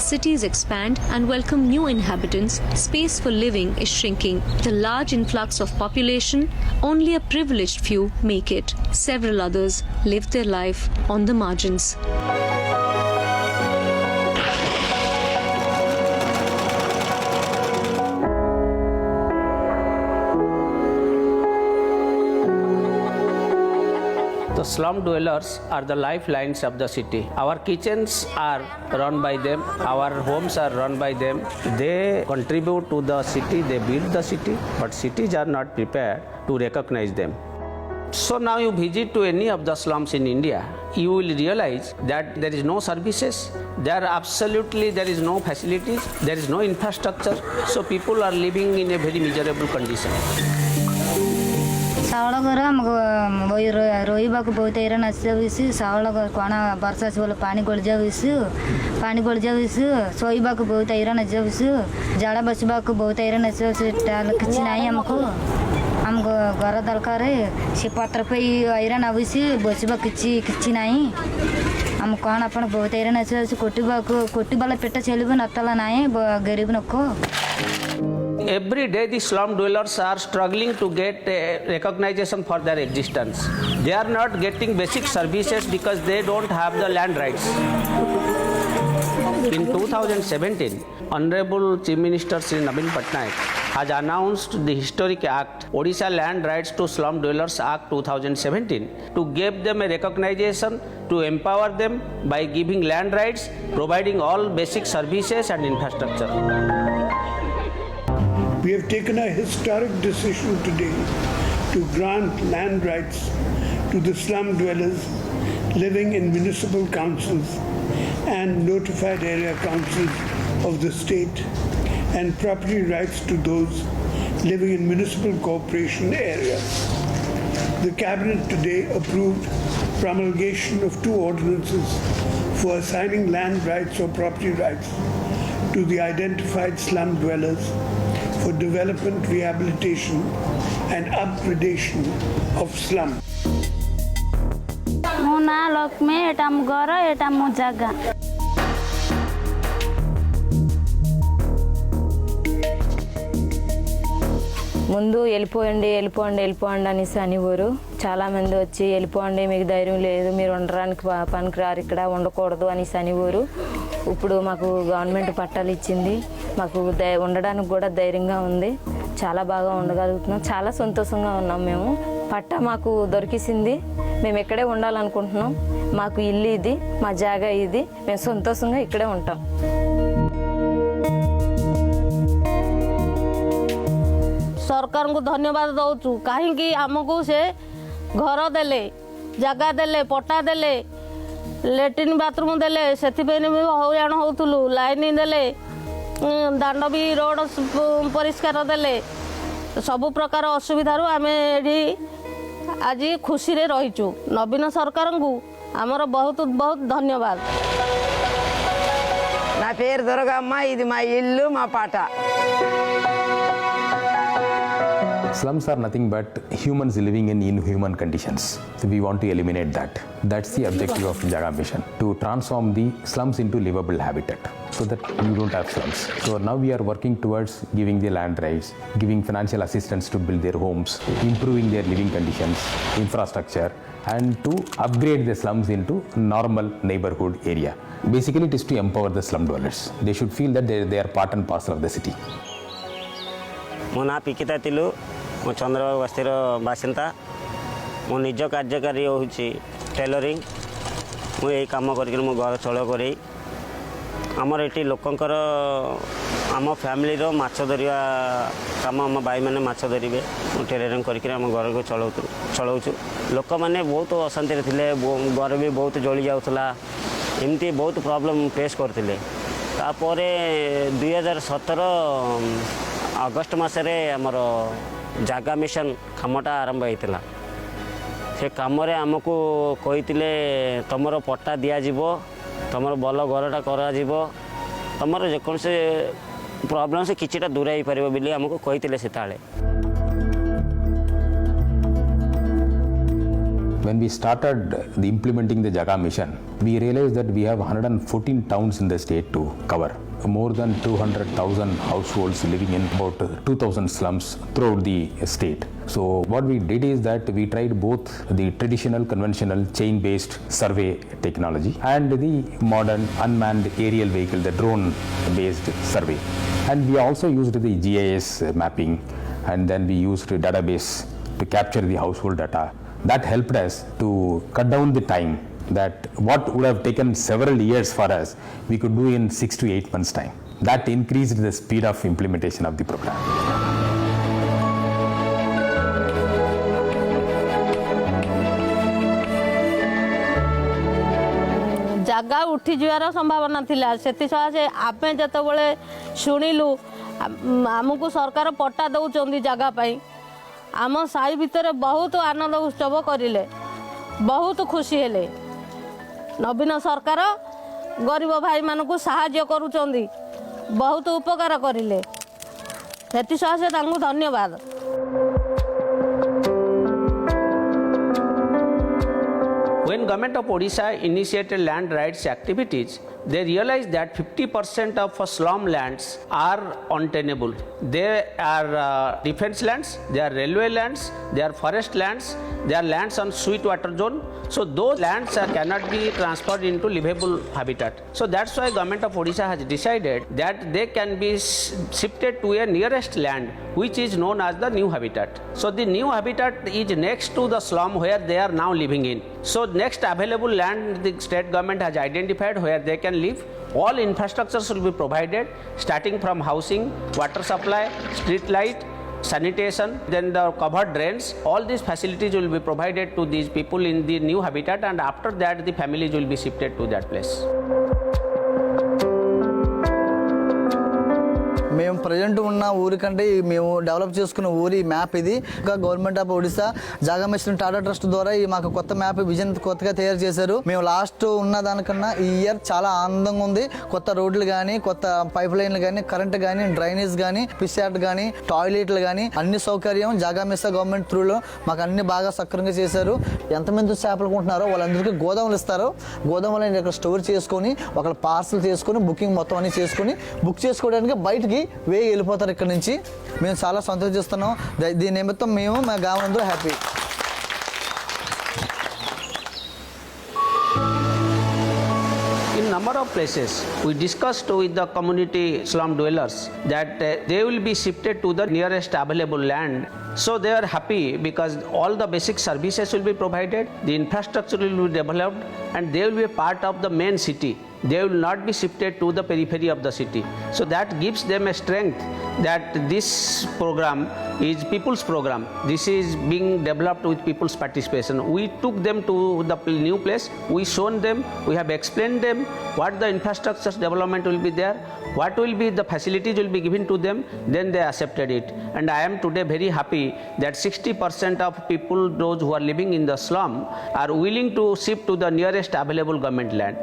cities expand and welcome new inhabitants, space for living is shrinking. The large influx of population, only a privileged few make it. Several others live their life on the margins. The slum dwellers are the lifelines of the city. Our kitchens are run by them, our homes are run by them. They contribute to the city, they build the city, but cities are not prepared to recognize them. So now you visit to any of the slums in India, you will realize that there is no services, there is no facilities, there is no infrastructure. So people are living in a very miserable condition. चावल घर रोईबा बहुत हैरान आसी चावल कण बर्षा से पानी गड़ जाऊँ शोबा बहुत हैरान झाड़ा बसवा बहुत हैरान किसी ना आमको आमको घर दरकार से पत्र पे हैरान आसी बसवा किसी ना आम कौन आप बहुत हैरान आसी कोटी वाला पेट चलव नतला ना गरीब नको. Every day the slum dwellers are struggling to get recognition for their existence. They are not getting basic services because they don't have the land rights. In 2017, Honorable Chief Minister Sri Naveen Patnaik has announced the historic act, Odisha Land Rights to Slum Dwellers Act 2017, to give them a recognition, to empower them by giving land rights, providing all basic services and infrastructure. We have taken a historic decision today to grant land rights to the slum dwellers living in municipal councils and notified area councils of the state, and property rights to those living in municipal corporation areas. The Cabinet today approved promulgation of 2 ordinances for assigning land rights or property rights to the identified slum dwellers for development, rehabilitation and upgradation of slum. मो ना लक्ष्मी एटा मो घर एटा मो जगह. ముందు వెళ్ళిపోండి అనేసి అనేవారు. చాలామంది వచ్చి వెళ్ళిపోండి, మీకు ధైర్యం లేదు, మీరు ఉండడానికి పనికిరారు, ఇక్కడ ఉండకూడదు అనేసి అనేవారు. ఇప్పుడు మాకు గవర్నమెంట్ పట్టాలు ఇచ్చింది, మాకు ఉండడానికి కూడా ధైర్యంగా ఉంది, చాలా బాగా ఉండగలుగుతున్నాం, చాలా సంతోషంగా ఉన్నాం. మేము పట్టా మాకు దొరికిసింది, మేము ఇక్కడే ఉండాలనుకుంటున్నాం, మాకు ఇల్లు ఇది, మా జాగా ఇది, మేము సంతోషంగా ఇక్కడే ఉంటాం. सरकार को धन्यवाद दौचु कहीं आमको से घर देले, जगह देले, पट्टा देले, लैट्रिन बाथरूम देले, से हईराण होलु, लाइन देले, दांड भी रोड परिष्कार देले, सबु प्रकार असुविधार आम ये आज खुशी रे रहीचु. नवीन सरकार को आमर बहुत बहुत धन्यवाद. ना पेर दुर्गम्म, इदी मा इल्लु मा पाट. Slums are nothing but humans living in inhuman conditions. So we want to eliminate that. That's the objective of Jaga Mission, to transform the slums into livable habitat so that you don't have slums. So now we are working towards giving the land rights, giving financial assistance to build their homes, improving their living conditions, infrastructure, and to upgrade the slums into normal neighborhood area. Basically, it is to empower the slum dwellers. They should feel that they are part and parcel of the city. मो ना पिकिता तिलु, मो चंद्रबाबू बस्तीर बासिंदा. मो निज कार्यकारी हूँ tailoring. मु यही कम कर मो घर चल कर आमर ये लोकंर आम फैमिली माछ धरिया कम आम भाई मैंने माछ धरवे. मु टेलरिंग करके आम घर को चलाऊँ. लोक मैंने बहुत अशांति थे, घर भी बहुत जली जाऊला, एमती बहुत प्रॉब्लम फेस करते. तापर 2017 अगस्ट मसरे आमर जागा मिशन कामटा आरंभ होता. से कम आमको कही तुमर पट्टा दिज्व, तुम भल घरटा कर तुम जेकोसी प्रॉब्लम से किछिटा दूर हो पार बोली आमको कही से. When we started the implementing the Jaga mission, we realized that we have 114 towns in the state to cover. More than 200,000 households living in about 2,000 slums throughout the state. So what we did is that we tried both the traditional conventional chain-based survey technology and the modern unmanned aerial vehicle, the drone-based survey. And we also used the GIS mapping, and then we used a database to capture the household data. That helped us to cut down the time that what would have taken several years for us, we could do in 6 to 8 months' time. That increased the speed of implementation of the program. ଜାଗା ଉଠିଯିବାର ସମ୍ଭାବନା ଥିଲା, ସେଥିସକାଶେ ଆମେ ଯେତେବେଳେ ଶୁଣିଲୁ ଆମକୁ ସରକାର ପଟ୍ଟା ଦେଉଛନ୍ତି ଜାଗା ପାଇଁ, ଆମ ସାହି ଭିତରେ ବହୁତ ଆନନ୍ଦ ଉତ୍ସବ କରିଲେ, ବହୁତ ଖୁସି ହେଲେ। ନବୀନ ସରକାର ଗରିବ ଭାଇମାନଙ୍କୁ ସାହାଯ୍ୟ କରୁଛନ୍ତି, ବହୁତ ଉପକାର କରିଲେ, ସେଥିସକାଶେ ତାଙ୍କୁ ଧନ୍ୟବାଦ। When government of Odisha initiated land rights activities, they realized that 50% of slum lands are untenable. They are defense lands, they are railway lands, they are forest lands, they are lands on sweet water zone. So those lands cannot be transferred into livable habitat. So that's why government of Odisha has decided that they can be shifted to a nearest land which is known as the new habitat. So the new habitat is next to the slum where they are now living in. So next available land the state government has identified where they can live. All infrastructures will be provided, starting from housing, water supply, street light, sanitation, then the covered drains. All these facilities will be provided to these people in the new habitat, and after that the families will be shifted to that place. మేము present ఉన్న ఊరి కంటే మేము develop చేసుకున్న ఊరి map ఇది. ఇంకా government of Odisha జాగా మిషన్ టాటా ట్రస్ట్ ద్వారా ఈ మాకు కొత్త మ్యాప్ విజన్ కొత్తగా తయారు చేశారు. మేము లాస్ట్ ఉన్న దానికన్నా ఈ ఇయర్ చాలా ఆనందంగా ఉంది. కొత్త రోడ్లు కానీ, కొత్త పైప్ లైన్లు కానీ, కరెంట్ కానీ, డ్రైనేజ్ కానీ, ఫిష్ యార్డ్ కానీ, టాయిలెట్లు కానీ అన్ని సౌకర్యం జాగా మిషన్ గవర్నమెంట్ త్రూలో మాకు అన్ని బాగా సక్రంగా చేశారు. ఎంతమంది చేపలు కొంటున్నారో వాళ్ళందరికీ గోదాములు ఇస్తారు. గోదాములు ఇక్కడ స్టోర్ చేసుకొని ఒకళ్ళ పార్సల్ చేసుకొని బుకింగ్ మొత్తం అన్ని చేసుకొని బుక్ చేసుకోవడానికి బయటికి వెళ్ళిపోతారు. ఇక్కడ నుంచి మేము చాలా సంతోషిస్తున్నాం. దీని నిమిత్తం మేము మా గ్రామంలో happy. In number of places, we discussed with the community slum dwellers that they will be shifted to the nearest available land. So they are happy because all the basic services will be provided, the infrastructure will be developed, and they will be a part of the main city. They will not be shifted to the periphery of the city. So that gives them a strength that this program is people's program. This is being developed with people's participation. We took them to the new place, we shown them, we have explained them what the infrastructure development will be there, what will be the facilities will be given to them, then they accepted it. And I am today very happy that 60% of people, those who are living in the slum, are willing to shift to the nearest available government land.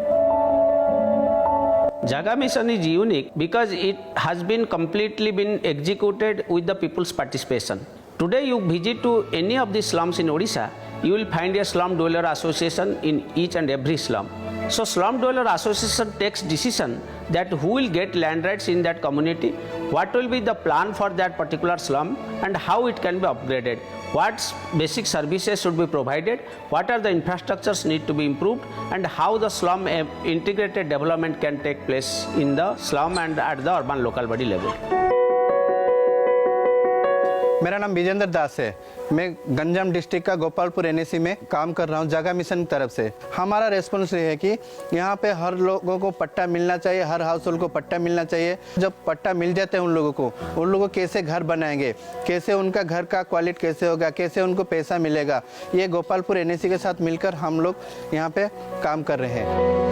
Jaga mission is unique because it has been completely been executed with the people's participation. Today you visit to any of the slums in Odisha, you will find a slum dweller association in each and every slum. So slum dweller association takes decision that who will get land rights in that community, what will be the plan for that particular slum, and how it can be upgraded, what basic services should be provided, what are the infrastructures need to be improved, and how the slum integrated development can take place in the slum and at the urban local body level. मेरा नाम विजेंद्र दास है। मैं Ganjam district का Gopalpur NAC में काम कर रहा हूँ जागा मिशन की तरफ से। हमारा रेस्पॉन्स ये है कि यहाँ पे हर लोगों को पट्टा मिलना चाहिए, हर हाउस होल्ड को पट्टा मिलना चाहिए। जब पट्टा मिल जाते हैं उन लोगों को कैसे घर बनाएंगे, कैसे उनका घर का क्वालिटी कैसे होगा, कैसे उनको पैसा मिलेगा, ये गोपालपुर एनएसी के साथ मिलकर हम लोग यहाँ पे काम कर रहे हैं।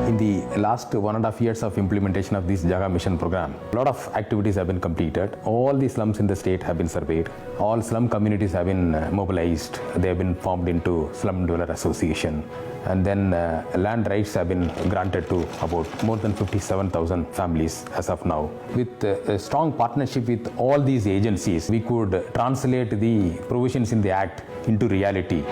In the last 1.5 years of implementation of this Jaga Mission program, a lot of activities have been completed. All the slums in the state have been surveyed. All slum communities have been mobilized. They have been formed into Slum Dweller Association. And then land rights have been granted to about more than 57,000 families as of now. With a strong partnership with all these agencies, we could translate the provisions in the Act into reality.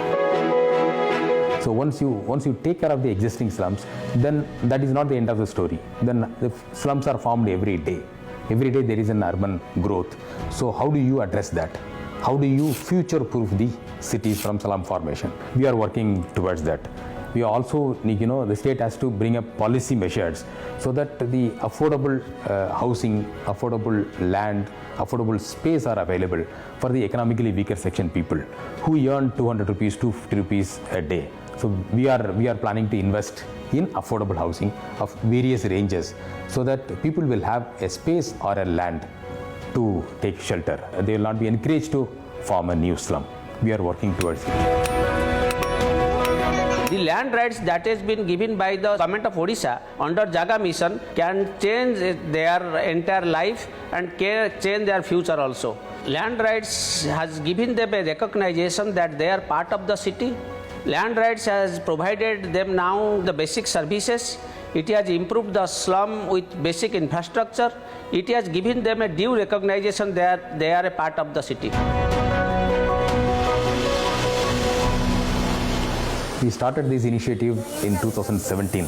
So once you take care of the existing slums, then that is not the end of the story. Then the slums are formed every day. Every day there is an urban growth. So how do you address that? How do you future-proof the cities from slum formation? We are working towards that. We also, the state has to bring up policy measures so that the affordable housing, affordable land, affordable space are available for the economically weaker section people who earn 200 rupees, 250 rupees a day. So we are planning to invest in affordable housing of various ranges so that people will have a space or a land to take shelter. They will not be encouraged to form a new slum. We are working towards it. The land rights that has been given by the government of Odisha under Jaga Mission can change their entire life and can change their future also. Land rights has given them a recognition that they are part of the city. Land rights has provided them now the basic services. It has improved the slum with basic infrastructure. It has given them a due recognition that they are a part of the city. We started this initiative in 2017.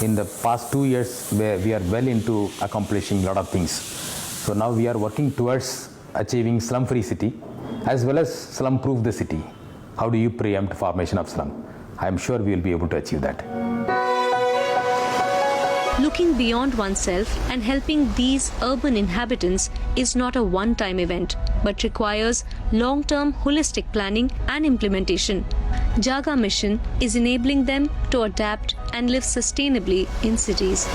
In the past 2 years, we are well into accomplishing a lot of things. So now we are working towards achieving slum-free city as well as slum-proof the city. How do you preempt formation of slum? I am sure we will be able to achieve that. Looking beyond oneself and helping these urban inhabitants is not a one-time event, but requires long-term holistic planning and implementation. Jaga Mission is enabling them to adapt and live sustainably in cities.